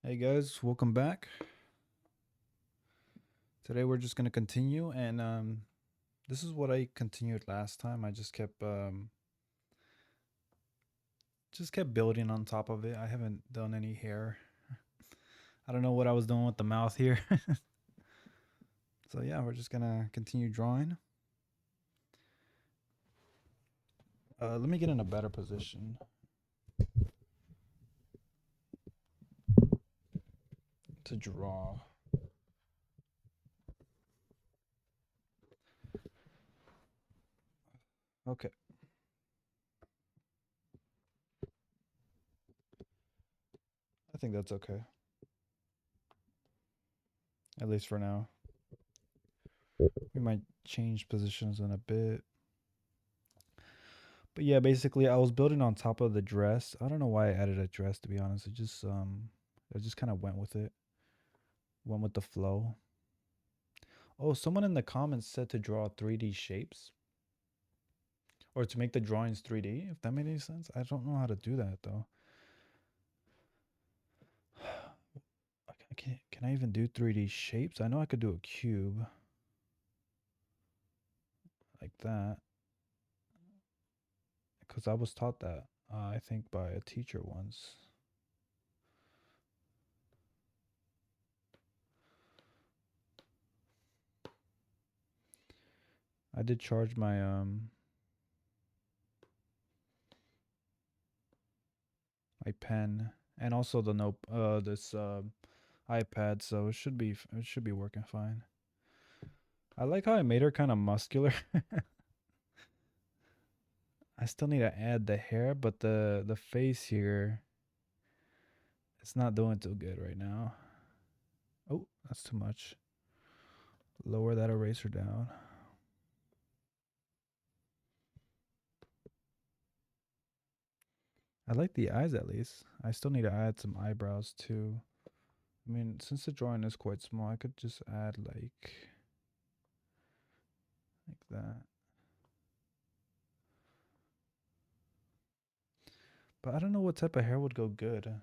Hey guys, welcome back. Today we're just gonna continue, and this is what I continued last time. I just kept building on top of it. I haven't done any hair. I don't know what I was doing with the mouth here. So yeah, we're just gonna continue drawing. Let me get in a better position to draw. Okay, I think that's okay, at least for now. We might change positions in a bit. But yeah, basically I was building on top of the dress. I don't know why I added a dress, to be honest. I just kind of went with it. Went with the flow. Oh, someone in the comments said to draw 3D shapes or to make the drawings 3D, if that made any sense. I don't know how to do that though. Can I even do 3D shapes? I know I could do a cube like that because I was taught that, I think, by a teacher once. I did charge my pen and also the note this iPad, so it should be working fine. I like how I made her kind of muscular. I still need to add the hair, but the face here, it's not doing too good right now. Oh, that's too much. Lower that eraser down. I like the eyes at least. I still need to add some eyebrows too. I mean, since the drawing is quite small, I could just add like that. But I don't know what type of hair would go good.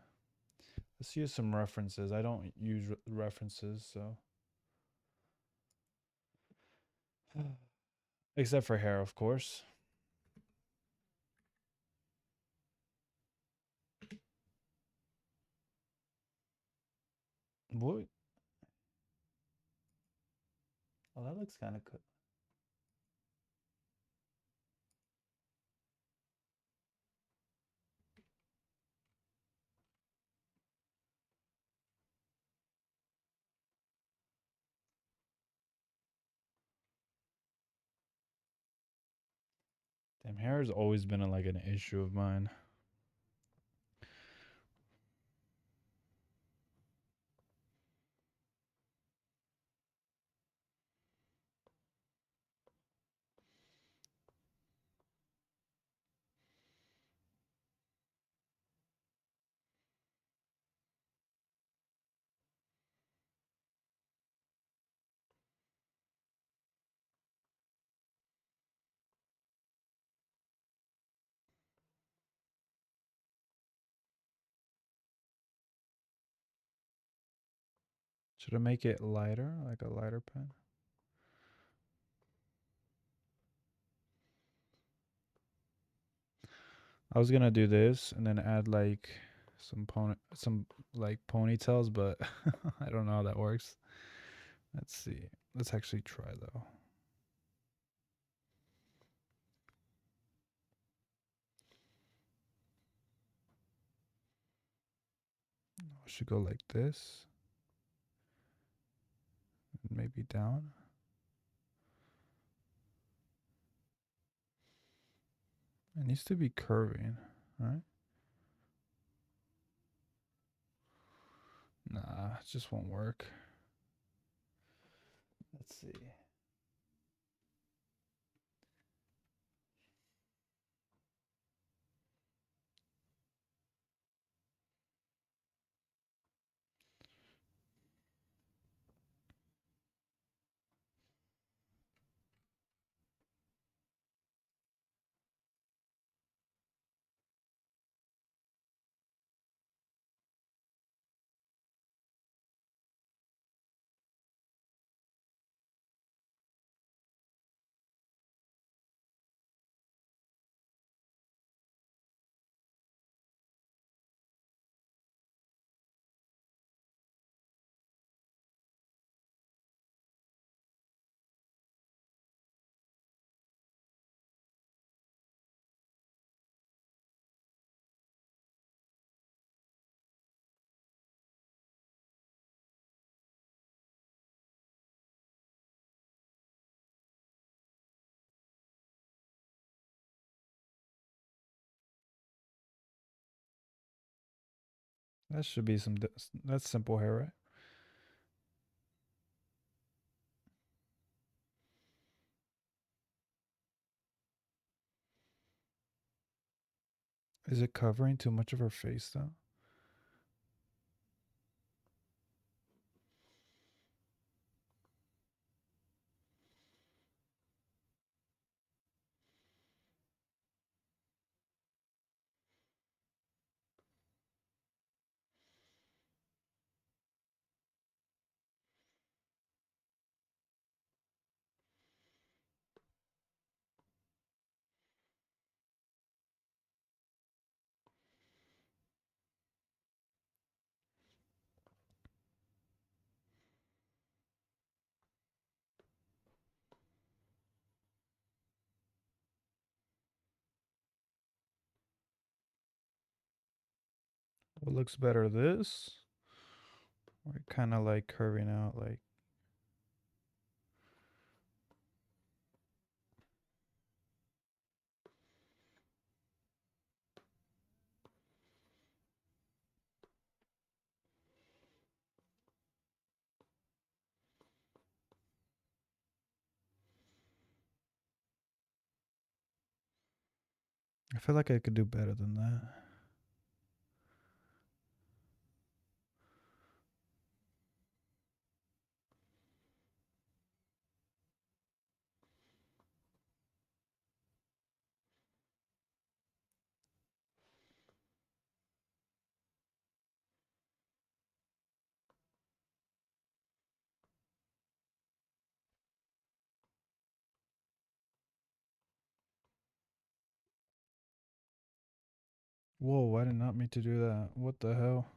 Let's use some references. I don't use references, so except for hair, of course. What? Oh, that looks kind of good. Damn, hair has always been like an issue of mine. Should I make it lighter, like a lighter pen? I was gonna do this and then add like some like ponytails, but I don't know how that works. Let's see. Let's actually try though. I should go like this, and maybe down. It needs to be curving, right? Nah, it just won't work. Let's see. That should be some. That's simple hair, right? Is it covering too much of her face though? What looks better, this or kind of like curving out? Like, I feel like I could do better than that. Whoa, I did not mean to do that. What the hell?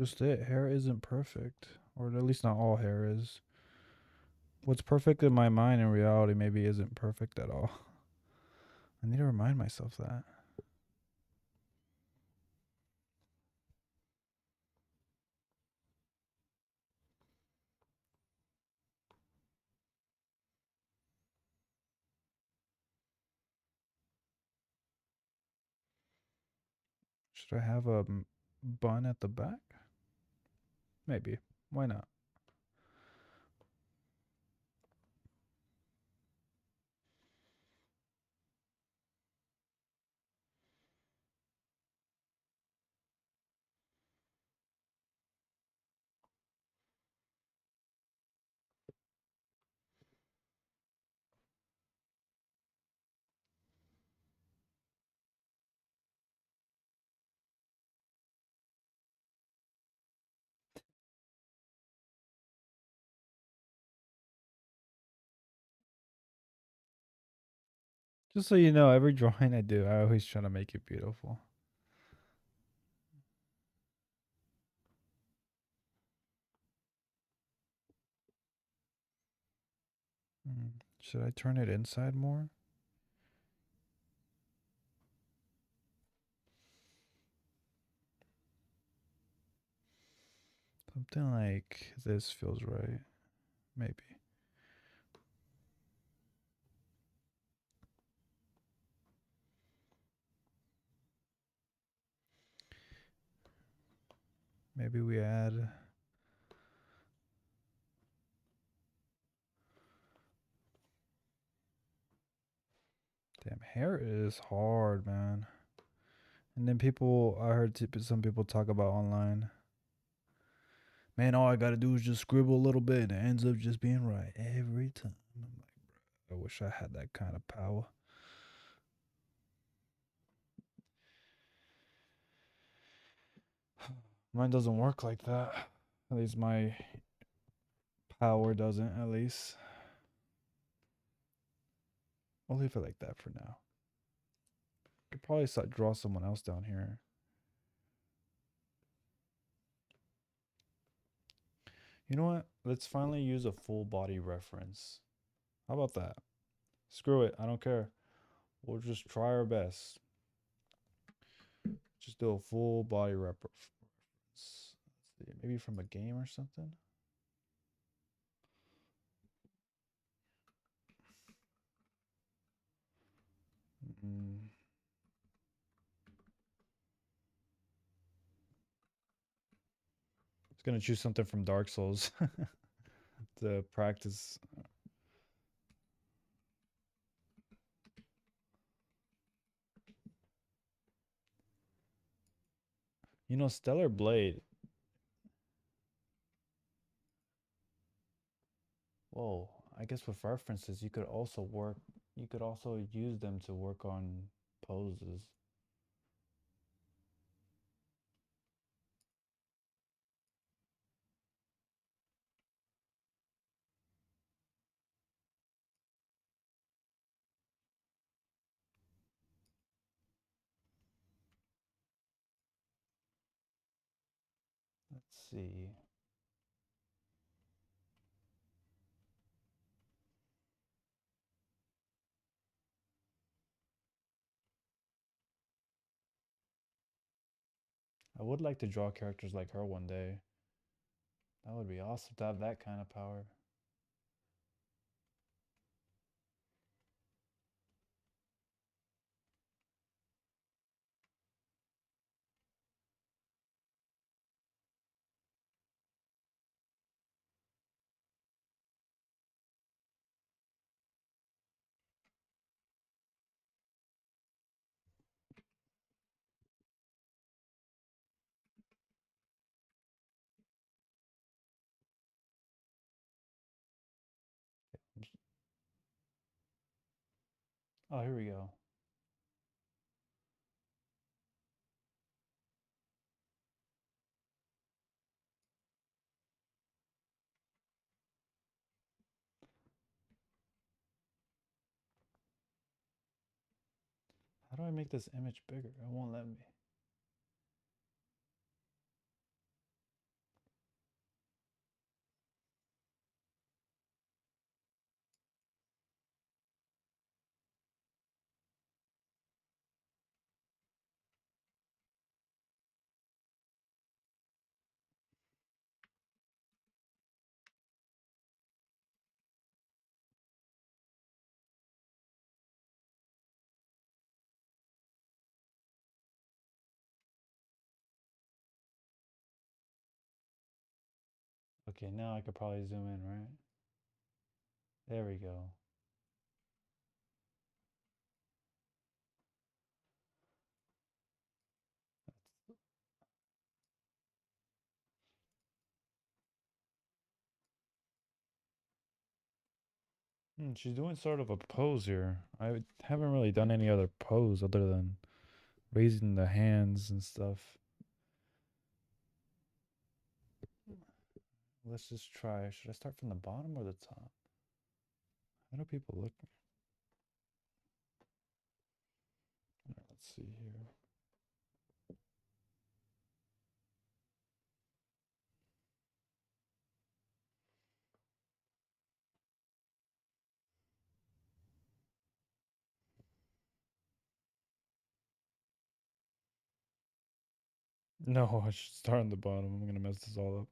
Just it. Hair isn't perfect, or at least not all hair is. What's perfect in my mind in reality maybe isn't perfect at all. I need to remind myself that. Should I have a bun at the back? Maybe. Why not? Just so you know, every drawing I do, I always try to make it beautiful. Should I turn it inside more? Something like this feels right. Maybe. Maybe we add. Damn, hair is hard, man. And then people, I heard some people talk about online. Man, all I gotta do is just scribble a little bit and it ends up just being right every time. I'm like, bro, I wish I had that kind of power. Mine doesn't work like that. At least my power doesn't, at least. I'll leave it like that for now. Could probably draw someone else down here. You know what? Let's finally use a full body reference. How about that? Screw it. I don't care. We'll just try our best. Just do a full body reference. Let's see. Maybe from a game or something. Mm. It's gonna choose something from Dark Souls to practice. You know, Stellar Blade. Whoa, I guess with references, you could also work. You could also use them to work on poses. Let's see. I would like to draw characters like her one day. That would be awesome to have that kind of power. Oh, here we go. How do I make this image bigger? It won't let me. Okay, now I could probably zoom in, right? There we go. She's doing sort of a pose here. I haven't really done any other pose other than raising the hands and stuff. Let's just try. Should I start from the bottom or the top? How do people look? Let's see here. No, I should start on the bottom. I'm gonna mess this all up.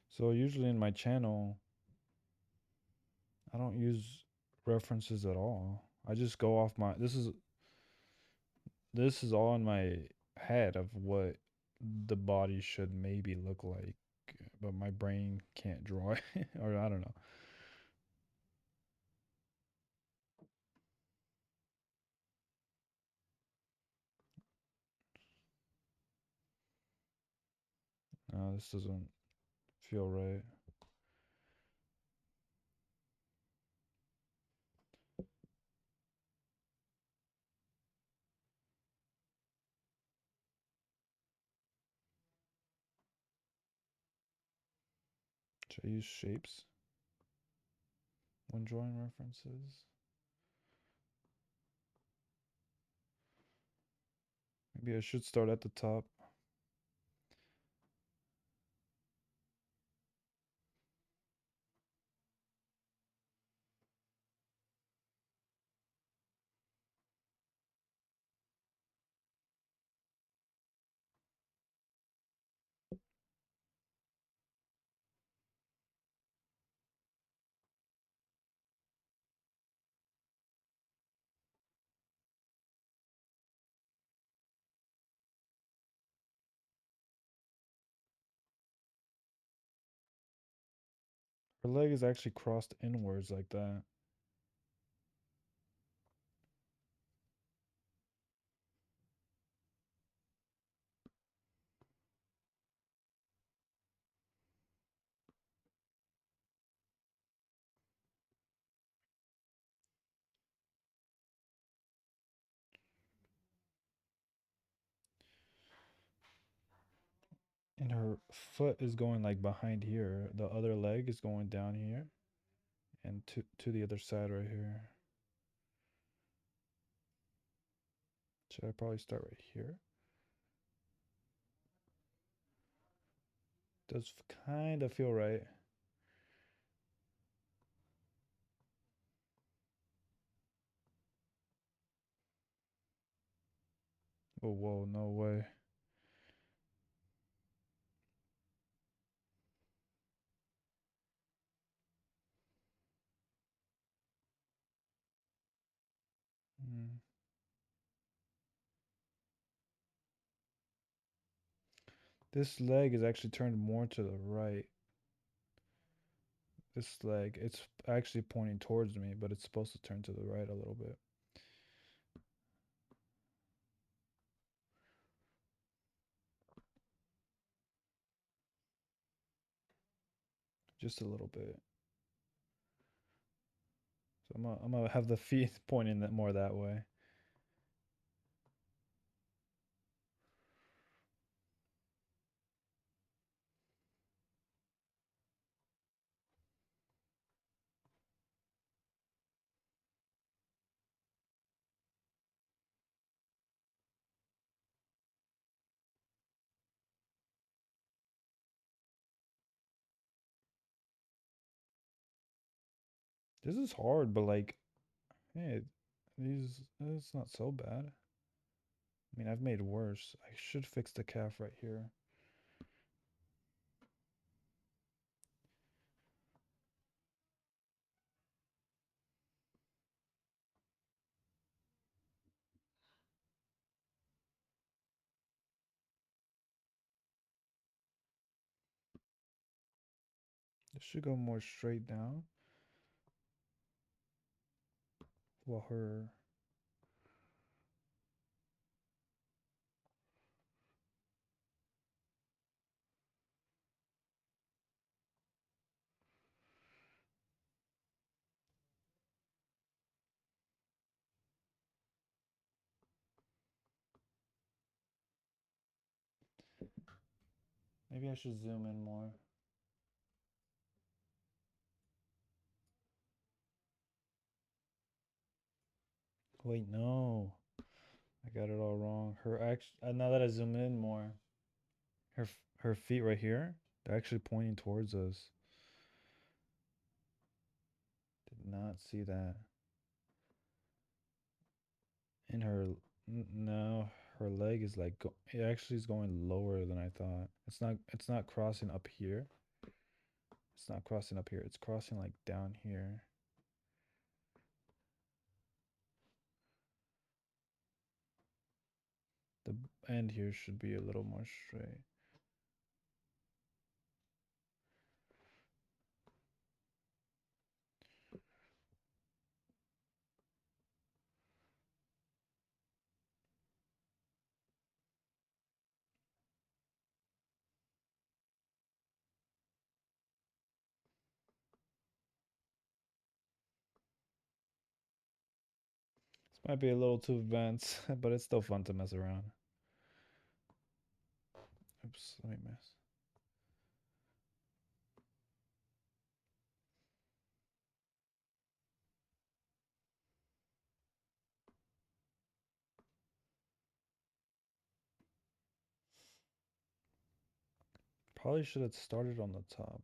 So usually in my channel, I don't use references at all. I just go off my this is all in my head of what the body should maybe look like, but my brain can't draw it or I don't know. This doesn't feel right. Should I use shapes when drawing references? Maybe I should start at the top. Her leg is actually crossed inwards like that. And her foot is going like behind here. The other leg is going down here and to the other side right here. Should I probably start right here? Does kind of feel right. Oh, whoa, no way. Mm. This leg is actually turned more to the right. This leg, it's actually pointing towards me, but it's supposed to turn to the right a little bit. Just a little bit. So I'm gonna have the feet pointing that more that way. This is hard, but like, hey, these it's not so bad. I mean, I've made worse. I should fix the calf right here. This should go more straight down. Well, her. Maybe I should zoom in more. Wait, no. I got it all wrong. Her now that I zoom in more, her feet right here, they're actually pointing towards us. Did not see that. And no, her leg is like it actually is going lower than I thought. It's not crossing up here. It's not crossing up here. It's crossing like down here. The end here should be a little more straight. Might be a little too advanced, but it's still fun to mess around. Oops, let me mess. Probably should have started on the top.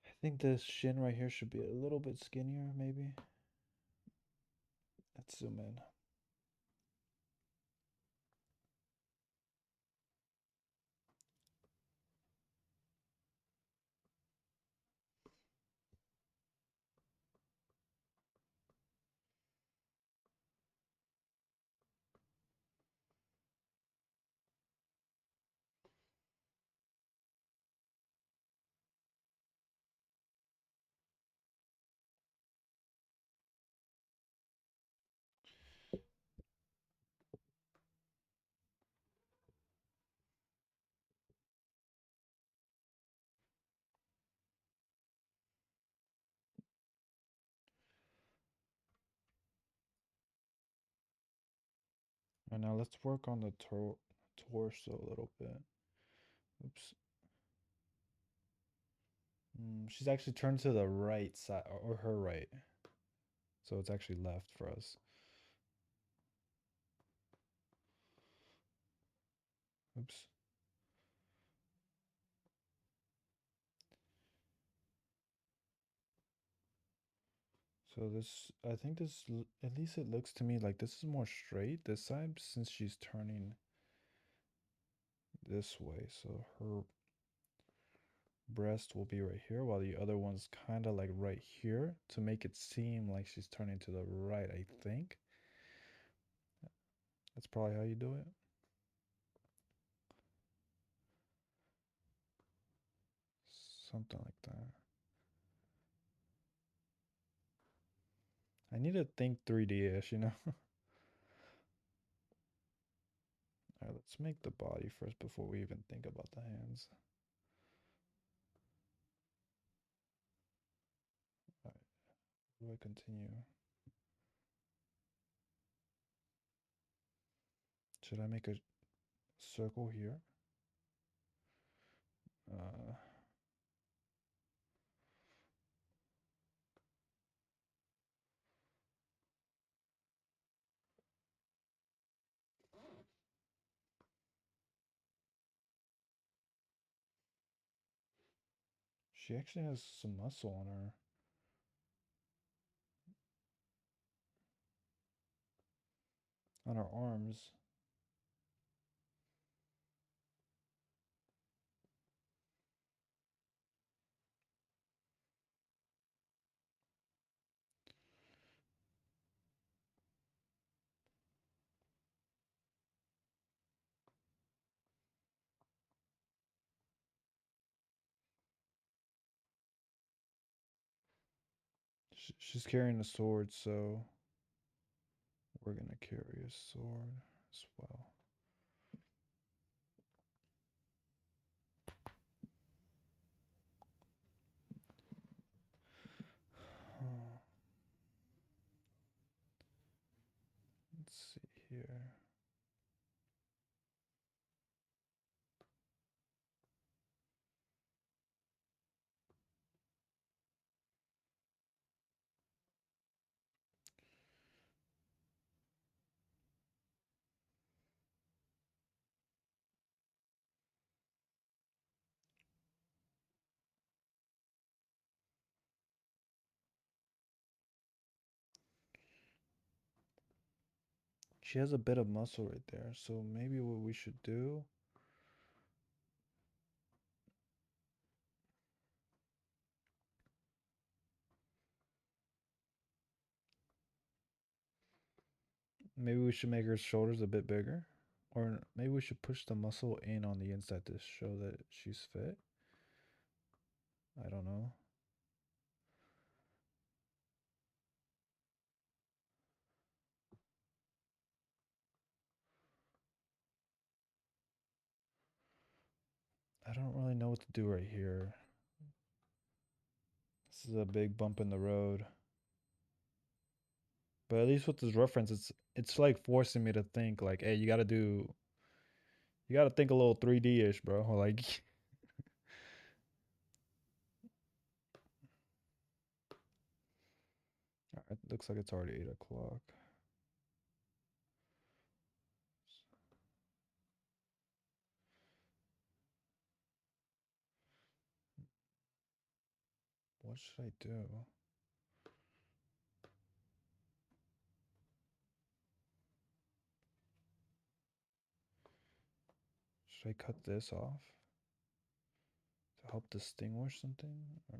I think this shin right here should be a little bit skinnier, maybe. Let's zoom in. And now let's work on the torso a little bit. Oops. She's actually turned to the right side, or her right. So it's actually left for us. Oops. So this, I think this, at least it looks to me like this is more straight this side since she's turning this way. So her breast will be right here while the other one's kind of like right here to make it seem like she's turning to the right, I think. That's probably how you do it. Something like that. I need to think 3D-ish, you know? Alright, let's make the body first before we even think about the hands. Alright, how do I continue? Should I make a circle here? Uh, she actually has some muscle on her arms. She's carrying a sword, so we're gonna carry a sword as well. Let's see here. She has a bit of muscle right there, so maybe what we should do Maybe we should make her shoulders a bit bigger. Or maybe we should push the muscle in on the inside to show that she's fit. I don't know. I don't really know what to do right here. This is a big bump in the road. But at least with this reference, it's like forcing me to think like, hey, you gotta think a little 3D-ish, bro. Like it looks like it's already 8 o'clock. What should I do? Should I cut this off to help distinguish something? Or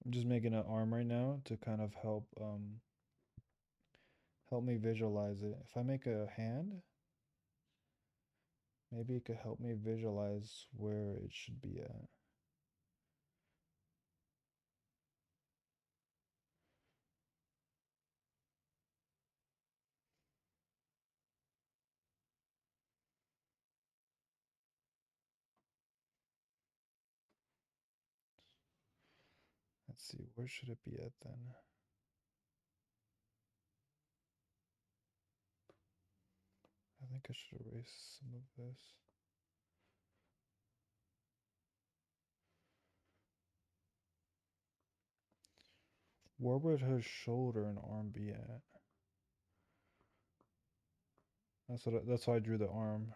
I'm just making an arm right now to kind of help me visualize it. If I make a hand, maybe it could help me visualize where it should be at. Let's see, where should it be at then? I think I should erase some of this. Where would her shoulder and arm be at? That's why I drew the arm.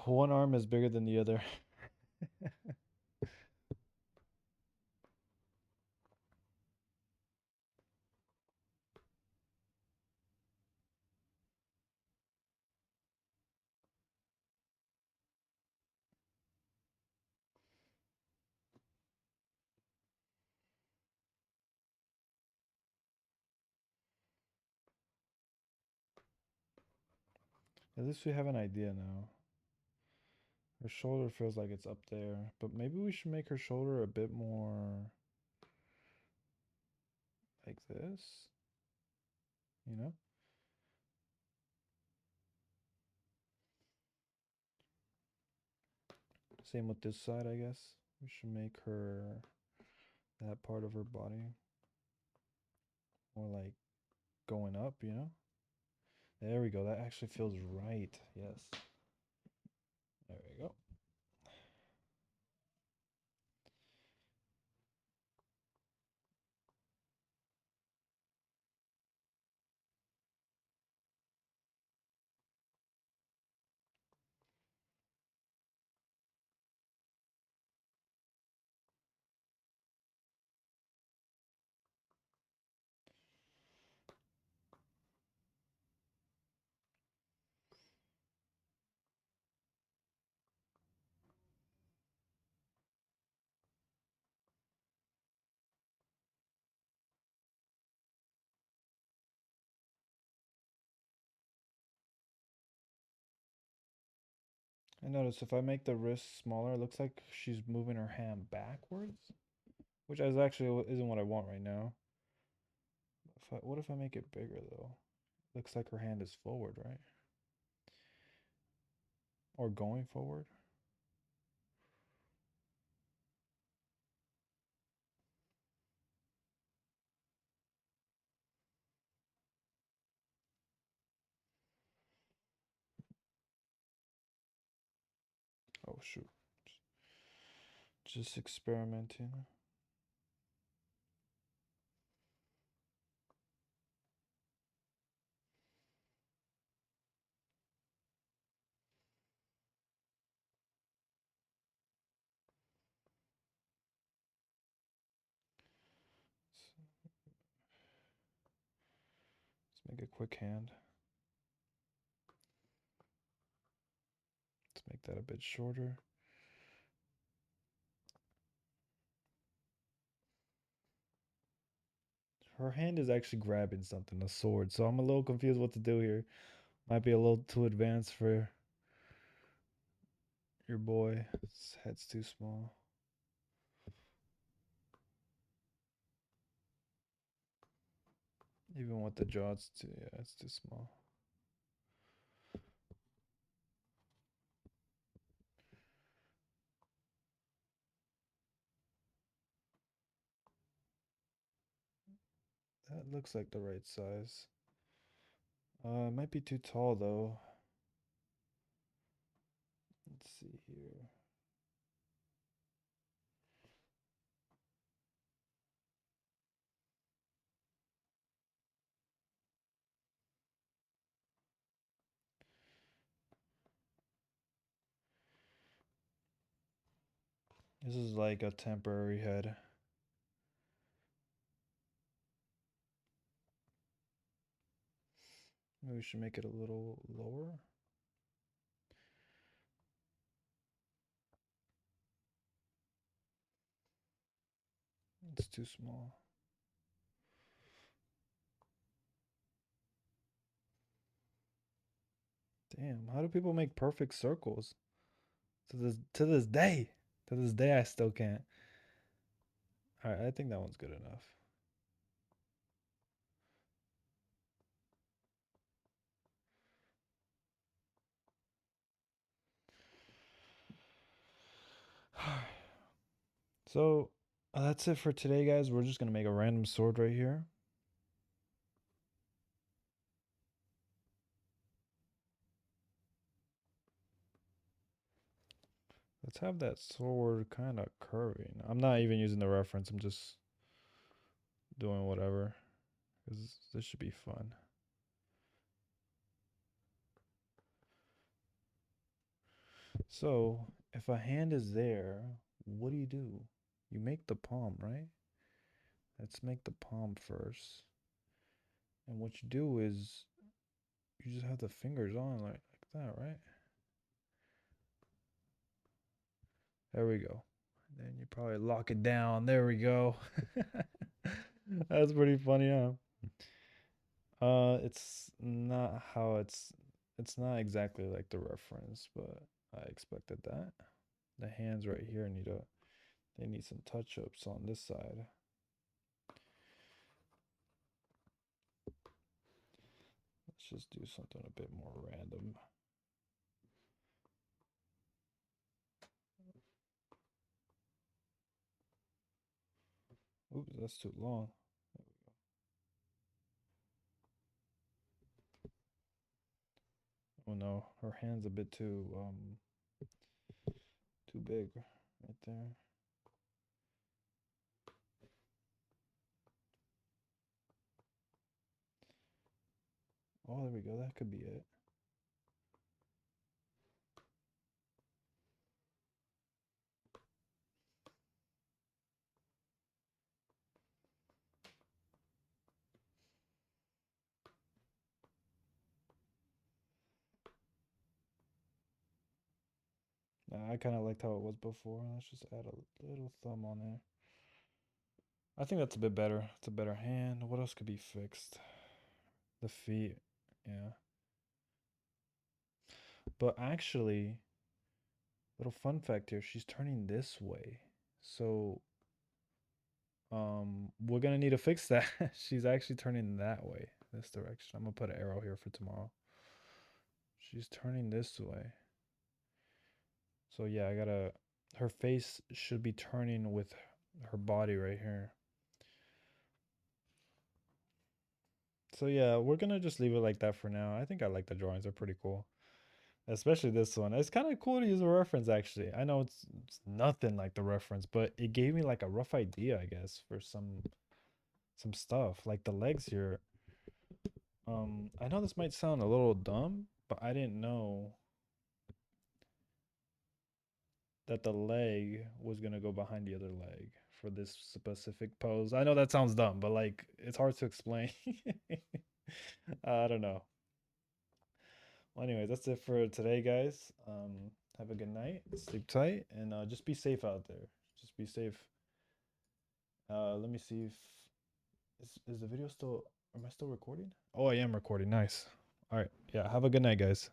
One arm is bigger than the other. At least we have an idea now. Her shoulder feels like it's up there, but maybe we should make her shoulder a bit more like this, you know? Same with this side, I guess. We should make her that part of her body more like going up, you know? There we go. That actually feels right. Yes. There we go. I notice if I make the wrist smaller, it looks like she's moving her hand backwards, which is actually isn't what I want right now. What if I make it bigger though? Looks like her hand is forward, right? Or going forward. Oh shoot. Just experimenting. Let's make a quick hand. Let's make that a bit shorter. Her hand is actually grabbing something, a sword, so I'm a little confused what to do here. Might be a little too advanced for your boy. His head's too small. Even with the jaw, yeah, it's too small. That looks like the right size. It might be too tall though. Let's see here. This is like a temporary head. Maybe we should make it a little lower. It's too small. Damn, how do people make perfect circles? To this day. To this day I still can't. Alright, I think that one's good enough. So that's it for today, guys. We're just gonna make a random sword right here. Let's have that sword kind of curving. I'm not even using the reference. I'm just doing whatever because this should be fun. So if a hand is there, what do? You make the palm, right? Let's make the palm first. And what you do is you just have the fingers on like that, right? There we go. And then you probably lock it down. There we go. That's pretty funny, huh? It's not how it's not exactly like the reference, but I expected that. The hands right here they need some touch-ups on this side. Let's just do something a bit more random. Oops, that's too long. Oh no, her hand's a bit too big right there. Oh, there we go. That could be it. I kind of liked how it was before. Let's just add a little thumb on there. I think that's a bit better. It's a better hand. What else could be fixed? The feet. Yeah. But actually, Little fun fact here, she's turning this way. So we're gonna need to fix that. She's actually turning that way, this direction. I'm gonna put an arrow here for tomorrow. She's turning this way. So yeah, I gotta, her face should be turning with her body right here. So yeah, we're gonna just leave it like that for now. I think I like the drawings, they're pretty cool. Especially this one. It's kind of cool to use a reference actually. I know it's nothing like the reference, but it gave me like a rough idea, I guess, for some stuff. Like the legs here. I know this might sound a little dumb, but I didn't know that the leg was gonna go behind the other leg for this specific pose. I know that sounds dumb, but like it's hard to explain. I don't know. Well, anyways, that's it for today, guys. Have a good night, sleep tight, and just be safe out there. Just be safe. Let me see if is the video still. Am I still recording? Oh, I am recording. Nice. All right. Yeah. Have a good night, guys.